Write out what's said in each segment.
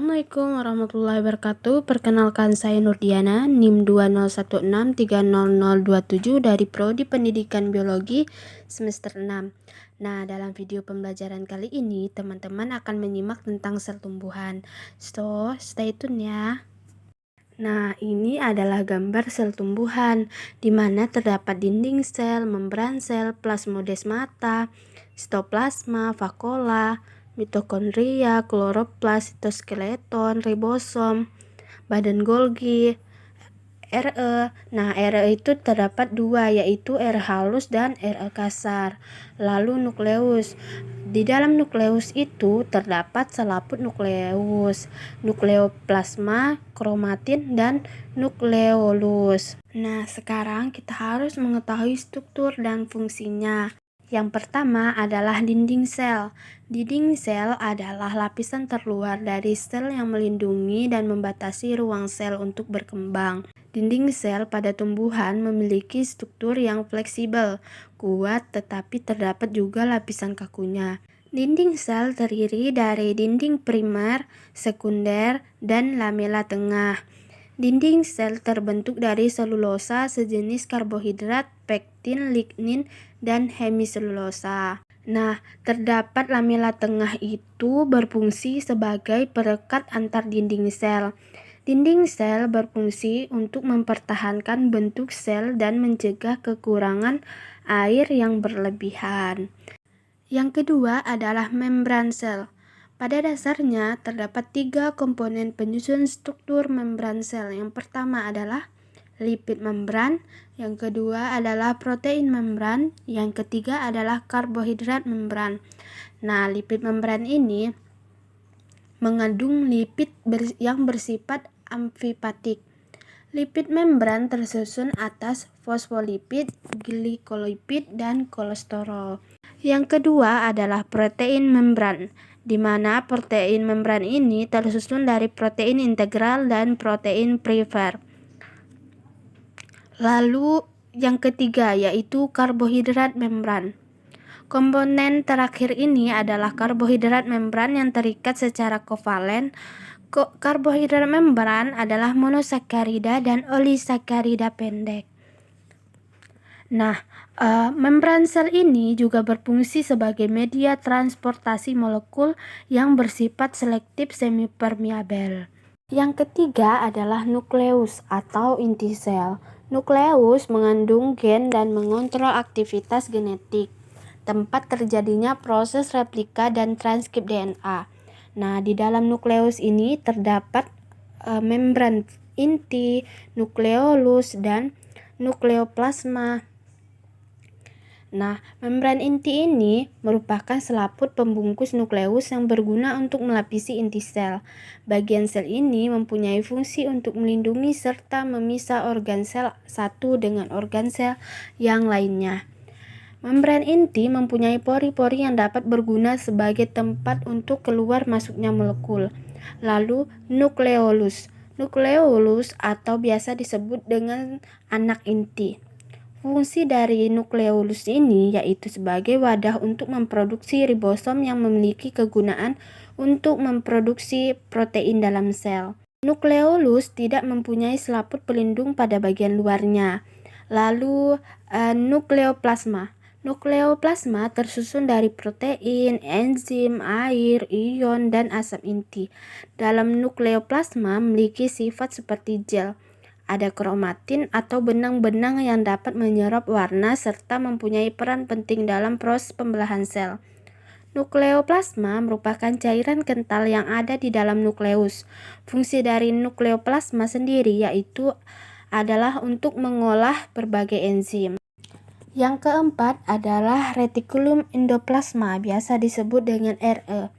Assalamualaikum warahmatullahi wabarakatuh. Perkenalkan saya Nurdiana, NIM 2016300027 dari Prodi Pendidikan Biologi semester 6. Nah, dalam video pembelajaran kali ini, teman-teman akan menyimak tentang sel tumbuhan. So, stay tune ya. Nah, ini adalah gambar sel tumbuhan, di mana terdapat dinding sel, membran sel, plasmodesmata, sitoplasma, vakuola, mitokondria, kloroplas, sitoskeleton, ribosom, badan Golgi, RE. Nah, RE itu terdapat dua, yaitu RE halus dan RE kasar. Lalu nukleus. Di dalam nukleus itu terdapat selaput nukleus, nukleoplasma, kromatin, dan nukleolus. Nah, sekarang kita harus mengetahui struktur dan fungsinya. Yang pertama adalah dinding sel. Dinding sel adalah lapisan terluar dari sel yang melindungi dan membatasi ruang sel untuk berkembang. Dinding sel pada tumbuhan memiliki struktur yang fleksibel, kuat, tetapi terdapat juga lapisan kakunya. Dinding sel terdiri dari dinding primer, sekunder, dan lamela tengah. Dinding sel terbentuk dari selulosa sejenis karbohidrat, pektin, lignin, dan hemiselulosa. Nah, terdapat lamela tengah itu berfungsi sebagai perekat antar dinding sel. Dinding sel berfungsi untuk mempertahankan bentuk sel dan mencegah kekurangan air yang berlebihan. Yang kedua adalah membran sel. Pada dasarnya terdapat tiga komponen penyusun struktur membran sel. Yang pertama adalah lipid membran, yang kedua adalah protein membran, yang ketiga adalah karbohidrat membran. Nah, lipid membran ini mengandung lipid yang bersifat amfipatik. Lipid membran tersusun atas fosfolipid, glikolipid, dan kolesterol. Yang kedua adalah protein membran, di mana protein membran ini tersusun dari protein integral dan protein primer. Lalu yang ketiga yaitu karbohidrat membran. Komponen terakhir ini adalah karbohidrat membran yang terikat secara kovalen. Karbohidrat membran adalah monosakarida dan olisakarida pendek. Nah, membran sel ini juga berfungsi sebagai media transportasi molekul yang bersifat selektif semipermeabel. Yang ketiga adalah nukleus atau inti sel. Nukleus mengandung gen dan mengontrol aktivitas genetik, tempat terjadinya proses replika dan transkrip DNA. Nah, di dalam nukleus ini terdapat membran inti, nukleolus, dan nukleoplasma. Nah, membran inti ini merupakan selaput pembungkus nukleus yang berguna untuk melapisi inti sel. Bagian sel ini mempunyai fungsi untuk melindungi serta memisah organ sel satu dengan organ sel yang lainnya. Membran inti mempunyai pori-pori yang dapat berguna sebagai tempat untuk keluar masuknya molekul. Lalu nukleolus. Nukleolus atau biasa disebut dengan anak inti. Fungsi dari nukleolus ini yaitu sebagai wadah untuk memproduksi ribosom yang memiliki kegunaan untuk memproduksi protein dalam sel. Nukleolus tidak mempunyai selaput pelindung pada bagian luarnya. Lalu nukleoplasma. Nukleoplasma tersusun dari protein, enzim, air, ion, dan asam inti. Dalam nukleoplasma memiliki sifat seperti gel. Ada kromatin atau benang-benang yang dapat menyerap warna serta mempunyai peran penting dalam proses pembelahan sel. Nukleoplasma merupakan cairan kental yang ada di dalam nukleus. Fungsi dari nukleoplasma sendiri yaitu adalah untuk mengolah berbagai enzim. Yang keempat adalah retikulum endoplasma, biasa disebut dengan RE.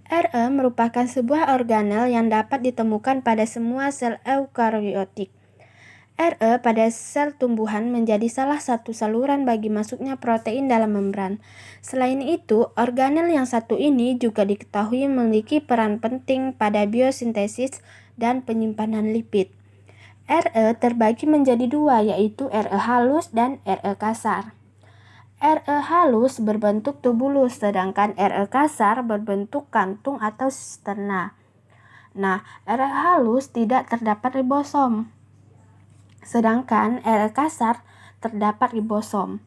RE merupakan sebuah organel yang dapat ditemukan pada semua sel eukariotik. RE pada sel tumbuhan menjadi salah satu saluran bagi masuknya protein dalam membran. Selain itu, organel yang satu ini juga diketahui memiliki peran penting pada biosintesis dan penyimpanan lipid. RE terbagi menjadi dua, yaitu RE halus dan RE kasar. RE halus berbentuk tubulus, sedangkan RE kasar berbentuk kantung atau sisterna. Nah, RNA halus tidak terdapat ribosom, sedangkan RNA kasar terdapat ribosom.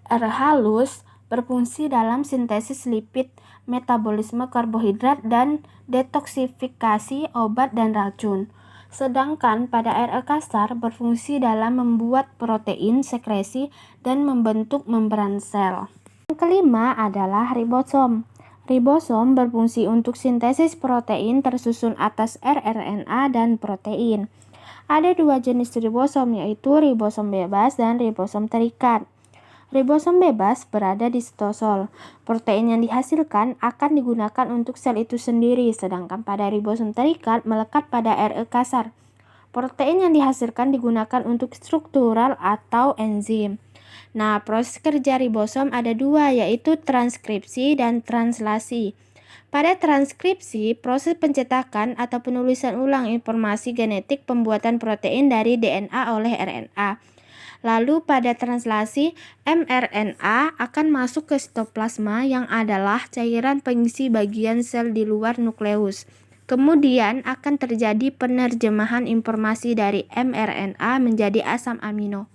RNA halus berfungsi dalam sintesis lipid, metabolisme karbohidrat, dan detoksifikasi obat dan racun. Sedangkan pada RNA kasar berfungsi dalam membuat protein, sekresi, dan membentuk membran sel. Yang kelima adalah ribosom. Ribosom berfungsi untuk sintesis protein tersusun atas rRNA dan protein. Ada dua jenis ribosom, yaitu ribosom bebas dan ribosom terikat. Ribosom bebas berada di sitosol. Protein yang dihasilkan akan digunakan untuk sel itu sendiri, sedangkan pada ribosom terikat melekat pada RNA kasar. Protein yang dihasilkan digunakan untuk struktural atau enzim. Nah, proses kerja ribosom ada dua, yaitu transkripsi dan translasi. Pada transkripsi, proses pencetakan atau penulisan ulang informasi genetik pembuatan protein dari DNA oleh RNA. Lalu pada translasi, mRNA akan masuk ke sitoplasma yang adalah cairan pengisi bagian sel di luar nukleus. Kemudian akan terjadi penerjemahan informasi dari mRNA menjadi asam amino.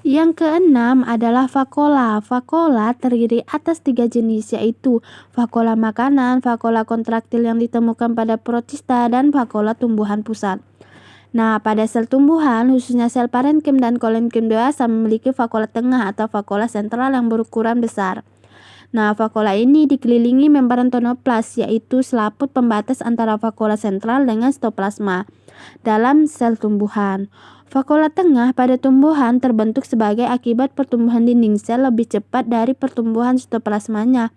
Yang keenam adalah vakola. Vakola terdiri atas 3 jenis, yaitu vakola makanan, vakola kontraktil yang ditemukan pada protista, dan vakola tumbuhan pusat. Nah, pada sel tumbuhan, khususnya sel parenkim dan kolenkim dewasa memiliki vakola tengah atau vakola sentral yang berukuran besar. Nah, vakola ini dikelilingi membran tonoplas, yaitu selaput pembatas antara vakola sentral dengan sitoplasma dalam sel tumbuhan. Vakola tengah pada tumbuhan terbentuk sebagai akibat pertumbuhan dinding sel lebih cepat dari pertumbuhan sitoplasmanya.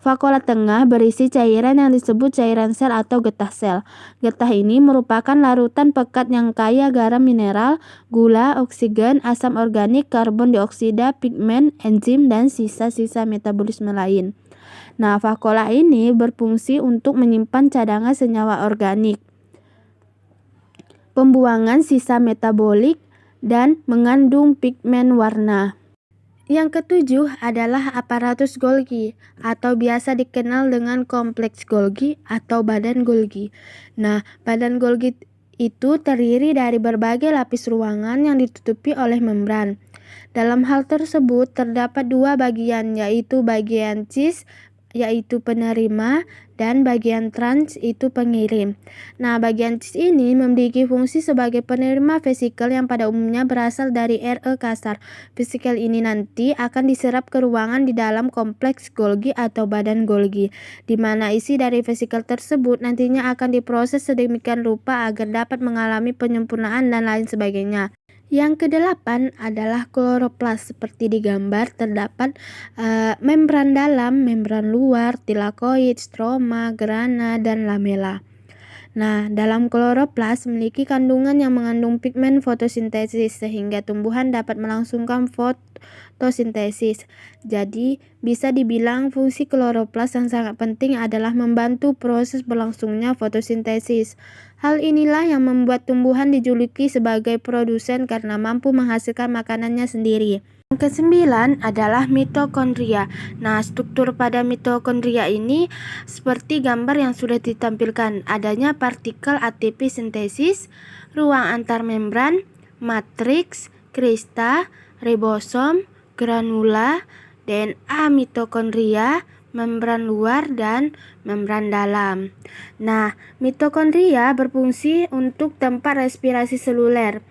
Vakola tengah berisi cairan yang disebut cairan sel atau getah sel. Getah ini merupakan larutan pekat yang kaya garam mineral, gula, oksigen, asam organik, karbon dioksida, pigmen, enzim, dan sisa-sisa metabolisme lain. Nah, vakola ini berfungsi untuk menyimpan cadangan senyawa organik, pembuangan sisa metabolik, dan mengandung pigmen warna. Yang ketujuh adalah aparatus Golgi atau biasa dikenal dengan kompleks Golgi atau badan Golgi. Nah, badan Golgi itu terdiri dari berbagai lapis ruangan yang ditutupi oleh membran. Dalam hal tersebut terdapat dua bagian, yaitu bagian cis yaitu penerima, dan bagian trans itu pengirim. Nah, bagian cis ini memiliki fungsi sebagai penerima vesikel yang pada umumnya berasal dari RNA kasar. Vesikel ini nanti akan diserap ke ruangan di dalam kompleks Golgi atau badan Golgi, di mana isi dari vesikel tersebut nantinya akan diproses sedemikian rupa agar dapat mengalami penyempurnaan dan lain sebagainya. Yang kedelapan adalah kloroplas. Seperti di gambar terdapat membran dalam, membran luar, tilakoid, stroma, grana, dan lamela. Nah, dalam kloroplas memiliki kandungan yang mengandung pigmen fotosintesis sehingga tumbuhan dapat melangsungkan fotosintesis. Jadi, bisa dibilang fungsi kloroplas yang sangat penting adalah membantu proses berlangsungnya fotosintesis. Hal inilah yang membuat tumbuhan dijuluki sebagai produsen karena mampu menghasilkan makanannya sendiri. Yang kesembilan adalah mitokondria. Nah, struktur pada mitokondria ini seperti gambar yang sudah ditampilkan. Adanya partikel ATP sintesis, ruang antar membran, matriks, krista, ribosom, granula, DNA mitokondria, membran luar, dan membran dalam. Nah, mitokondria berfungsi untuk tempat respirasi seluler.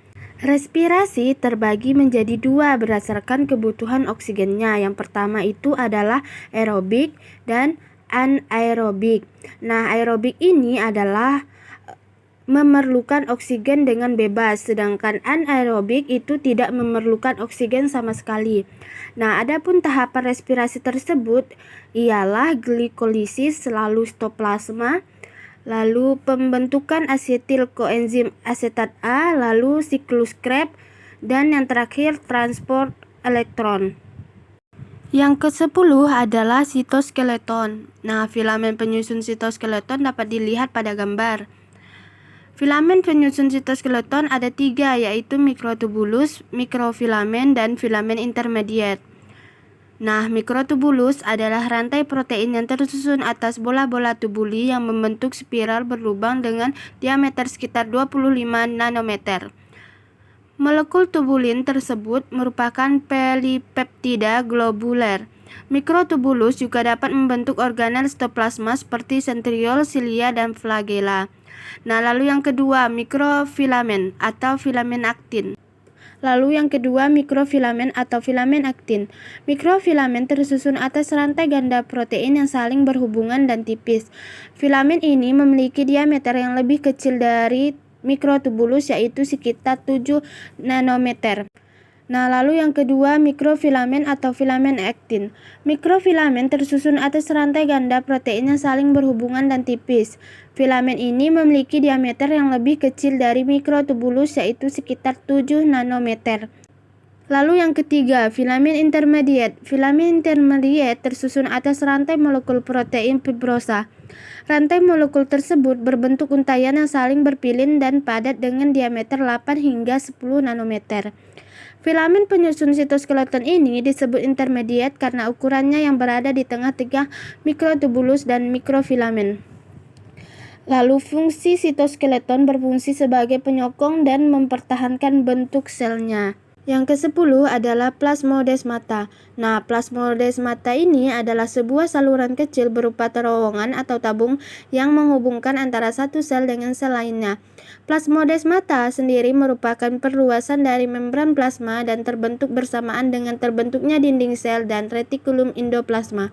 Respirasi terbagi menjadi dua berdasarkan kebutuhan oksigennya. Yang pertama itu adalah aerobik dan anaerobik. Nah, aerobik ini adalah memerlukan oksigen dengan bebas, sedangkan anaerobik itu tidak memerlukan oksigen sama sekali. Nah, adapun tahapan respirasi tersebut ialah glikolisis, lalu sitoplasma, lalu pembentukan asetil koenzim asetat A, lalu siklus Krebs, dan yang terakhir transport elektron. Yang ke-10 adalah sitoskeleton. Nah, filamen penyusun sitoskeleton dapat dilihat pada gambar. Filamen penyusun sitoskeleton ada 3, yaitu mikrotubulus, mikrofilamen, dan filamen intermediate. Nah, mikrotubulus adalah rantai protein yang tersusun atas bola-bola tubuli yang membentuk spiral berlubang dengan diameter sekitar 25 nanometer. Molekul tubulin tersebut merupakan polipeptida globuler. Mikrotubulus juga dapat membentuk organel sitoplasma seperti sentriol, silia, dan flagella. Nah, lalu yang kedua, mikrofilamen atau filamen aktin. Mikrofilamen atau filamen aktin. Mikrofilamen tersusun atas rantai ganda protein yang saling berhubungan dan tipis. Filamen ini memiliki diameter yang lebih kecil dari mikrotubulus, yaitu sekitar 7 nanometer. Nah, lalu yang kedua, mikrofilamen atau filamen aktin. Mikrofilamen tersusun atas rantai ganda protein yang saling berhubungan dan tipis. Filamen ini memiliki diameter yang lebih kecil dari mikrotubulus, yaitu sekitar 7 nanometer. Lalu yang ketiga, filamen intermediate. Filamen intermediate tersusun atas rantai molekul protein fibrosa. Rantai molekul tersebut berbentuk untayan yang saling berpilin dan padat dengan diameter 8 hingga 10 nanometer. Filamen penyusun sitoskeleton ini disebut intermediate karena ukurannya yang berada di tengah-tengah mikrotubulus dan mikrofilamen. Lalu fungsi sitoskeleton berfungsi sebagai penyokong dan mempertahankan bentuk selnya. Yang ke-10 adalah plasmodesmata. Nah, plasmodesmata ini adalah sebuah saluran kecil berupa terowongan atau tabung yang menghubungkan antara satu sel dengan sel lainnya. Plasmodesmata sendiri merupakan perluasan dari membran plasma dan terbentuk bersamaan dengan terbentuknya dinding sel dan retikulum endoplasma.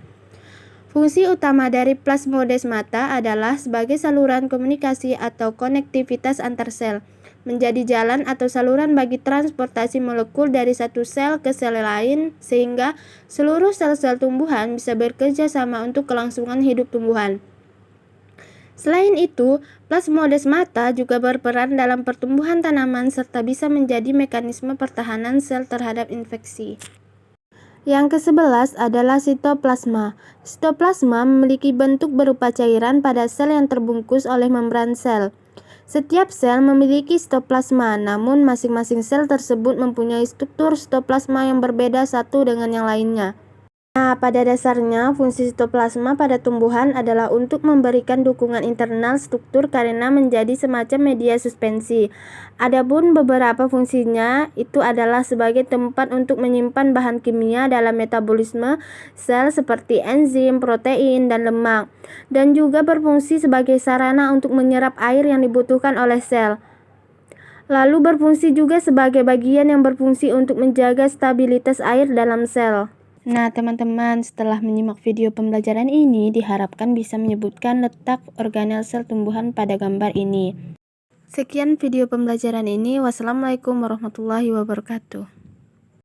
Fungsi utama dari plasmodesmata adalah sebagai saluran komunikasi atau konektivitas antar sel, menjadi jalan atau saluran bagi transportasi molekul dari satu sel ke sel lain sehingga seluruh sel-sel tumbuhan bisa bekerja sama untuk kelangsungan hidup tumbuhan. Selain itu, plasmodesmata juga berperan dalam pertumbuhan tanaman serta bisa menjadi mekanisme pertahanan sel terhadap infeksi. Yang ke-11 adalah sitoplasma. Sitoplasma memiliki bentuk berupa cairan pada sel yang terbungkus oleh membran sel. Setiap sel memiliki sitoplasma, namun masing-masing sel tersebut mempunyai struktur sitoplasma yang berbeda satu dengan yang lainnya. Nah, pada dasarnya fungsi sitoplasma pada tumbuhan adalah untuk memberikan dukungan internal struktur karena menjadi semacam media suspensi. Adapun beberapa fungsinya itu adalah sebagai tempat untuk menyimpan bahan kimia dalam metabolisme sel seperti enzim, protein, dan lemak, dan juga berfungsi sebagai sarana untuk menyerap air yang dibutuhkan oleh sel. Lalu berfungsi juga sebagai bagian yang berfungsi untuk menjaga stabilitas air dalam sel. Nah, teman-teman, setelah menyimak video pembelajaran ini, diharapkan bisa menyebutkan letak organel sel tumbuhan pada gambar ini. Sekian video pembelajaran ini. Wassalamualaikum warahmatullahi wabarakatuh.